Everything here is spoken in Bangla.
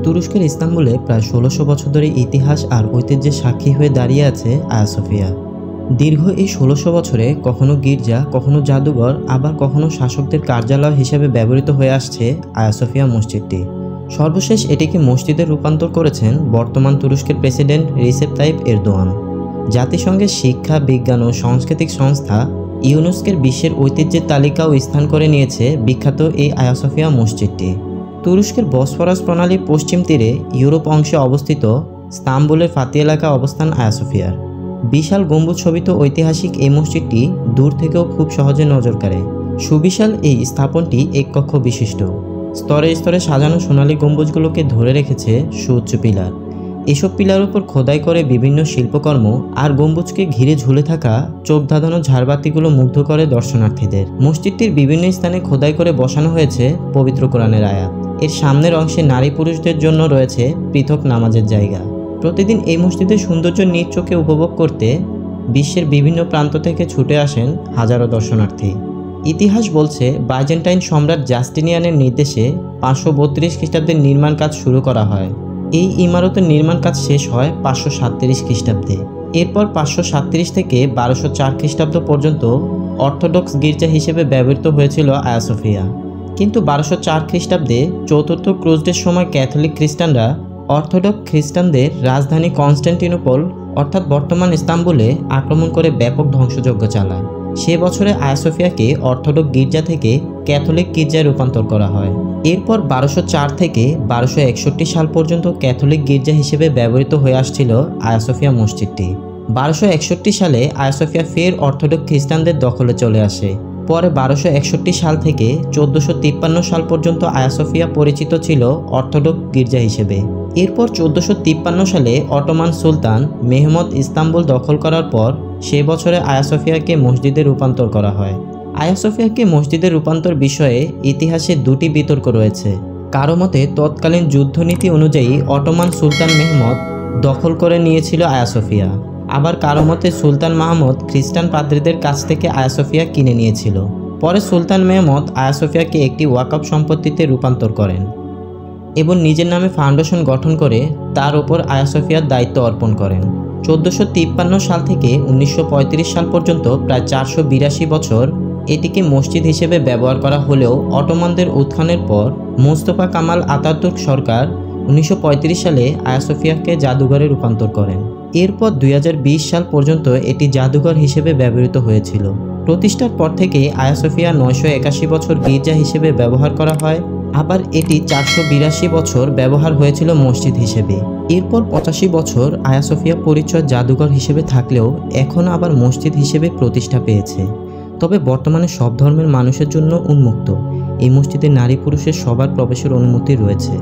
তুরস্কের ইস্তাম্বুলে প্রায় ১৬০০ বছর ধরে ইতিহাস আর ঐতিহ্যের সাক্ষী হয়ে দাঁড়িয়ে আছে আয়া সোফিয়া। দীর্ঘ এই ১৬০০ বছরে কখনো গির্জা, কখনো জাদুঘর, আবার কখনো শাসকদের কার্যালয় হিসেবে ব্যবহৃত হয়ে আসছে আয়া সোফিয়া মসজিদটি। সর্বশেষ এটিকে মসজিদে রূপান্তর করেছেন বর্তমান তুরস্কের প্রেসিডেন্ট রিসেপ তাইপ এরদোয়ান। জাতিসংঘের শিক্ষা, বিজ্ঞান ও সাংস্কৃতিক সংস্থা ইউনেস্কোর বিশ্বের ঐতিহ্যের তালিকাও স্থান করে নিয়েছে বিখ্যাত এই আয়া সোফিয়া মসজিদটি। তুরস্কের বসফরাস প্রণালীর পশ্চিম তীরে ইউরোপ অংশে অবস্থিত ইস্তাম্বুলের ফাতি এলাকা অবস্থান আয়া সোফিয়ার। বিশাল গম্বুজ শোভিত ঐতিহাসিক এই মসজিদটি দূর থেকেও খুব সহজে নজর কাড়ে। সুবিশাল এই স্থাপনটি এক কক্ষ বিশিষ্ট। স্তরে স্তরে সাজানো সোনালী গম্বুজগুলোকে ধরে রেখেছে সুউচ্চ পিলার। এসব পিলার উপর খোদাই করে বিভিন্ন শিল্পকর্ম আর গম্বুজকে ঘিরে ঝুলে থাকা চোখ ধাঁধানো ঝাড়বাতিগুলো মুগ্ধ করে দর্শনার্থীদের। মসজিদটির বিভিন্ন স্থানে খোদাই করে বসানো হয়েছে পবিত্র কোরআনের আয়াত। এর সামনের অংশে নারী পুরুষদের জন্য রয়েছে পৃথক নামাজের জায়গা। প্রতিদিন এই মসজিদের সৌন্দর্য নিজ চোখে উপভোগ করতে বিশ্বের বিভিন্ন প্রান্ত থেকে ছুটে আসেন হাজারো দর্শনার্থী। ইতিহাস বলছে বাইজেন্টাইন সম্রাট জাস্টিনিয়ানের নির্দেশে ৫৩২ খ্রিস্টাব্দে নির্মাণ কাজ শুরু করা হয়। এই ইমারতের নির্মাণ কাজ শেষ হয় ৫৩৭ খ্রিস্টাব্দে। এরপর ৫৩৭ থেকে ১২০৪ খ্রিস্টাব্দ পর্যন্ত অর্থোডক্স গির্জা হিসেবে ব্যবহৃত হয়েছিল আয়া সোফিয়া। কিন্তু ১২০৪ খ্রিস্টাব্দে চতুর্থ ক্রুসডের সময় ক্যাথলিক খ্রিস্টানরা অর্থোডক্স খ্রিস্টানদের রাজধানী কনস্টান্টিনোপল অর্থাৎ বর্তমান ইস্তাম্বুলে আক্রমণ করে ব্যাপক ধ্বংসযজ্ঞ চালায়। সে বছরে আয়া সোফিয়াকে অর্থোডক্স গির্জা থেকে ক্যাথলিক গির্জায় রূপান্তর করা হয়। এরপর ১২০৪ থেকে ১২৬১ সাল পর্যন্ত ক্যাথলিক গির্জা হিসেবে ব্যবহৃত হয়ে আসছিল আয়া সোফিয়া মসজিদটি। ১২৬১ সালে আয়া সোফিয়া ফের অর্থোডক্স খ্রিস্টানদের দখলে চলে আসে। পরে ১২৬১ সাল থেকে ১৪৫৩ সাল পর্যন্ত আয়া সোফিয়া পরিচিত ছিল অর্থোডক্স গির্জা হিসেবে। এরপর ১৪৫৩ সালে অটোমান সুলতান মেহমদ ইস্তাম্বুল দখল করার পর সে বছরে আয়া সোফিয়াকে মসজিদে রূপান্তর করা হয়। আয়া সোফিয়াকে মসজিদে রূপান্তর বিষয়ে ইতিহাসে দুটি বিতর্ক রয়েছে। কারো মতে তৎকালীন যুদ্ধনীতি অনুযায়ী অটোমান সুলতান মেহমদ দখল করে নিয়েছিল আয়া সোফিয়া। আবার কারো মতে সুলতান মাহমুদ খ্রিস্টান পাদ্রীদের কাছ থেকে আয়া সোফিয়া কিনে নিয়েছিল। পরে সুলতান মেহমদ আয়া সোফিয়াকে একটি ওয়াকফ সম্পত্তিতে রূপান্তর করেন এবং নিজের নামে ফাউন্ডেশন গঠন করে তার উপর আয়া সোফিয়ার দায়িত্ব অর্পণ করেন। ১৪৫৩ সাল থেকে ১৯৩৫ সাল পর্যন্ত প্রায় ৪৮২ বছর এটিকে মসজিদ হিসেবে ব্যবহার করা হলেও অটোমানদের উত্থানের পর মোস্তফা কামাল আতাতুর্ক সরকার ১৯৩৫ সালে আয়া সোফিয়াকে জাদুঘরে রূপান্তর করেন। এরপর ২০২০ সাল পর্যন্ত এটি জাদুঘর হিসেবে ব্যবহৃত হয়েছিল। প্রতিষ্ঠার পর থেকে আয়া সোফিয়া ৯৮১ বছর গির্জা হিসেবে ব্যবহার করা হয়। আবার এটি ৪৮২ বছর ব্যবহার হয়েছিল মসজিদ হিসেবে। এরপর ৮৫ বছর আয়া সোফিয়া পরিচয় জাদুঘর হিসেবে থাকলেও এখন আবার মসজিদ হিসেবে প্রতিষ্ঠা পেয়েছে। তবে বর্তমানে সব ধর্মের মানুষের জন্য উন্মুক্ত। এই মসজিদে নারী পুরুষের সবার প্রবেশের অনুমতি রয়েছে।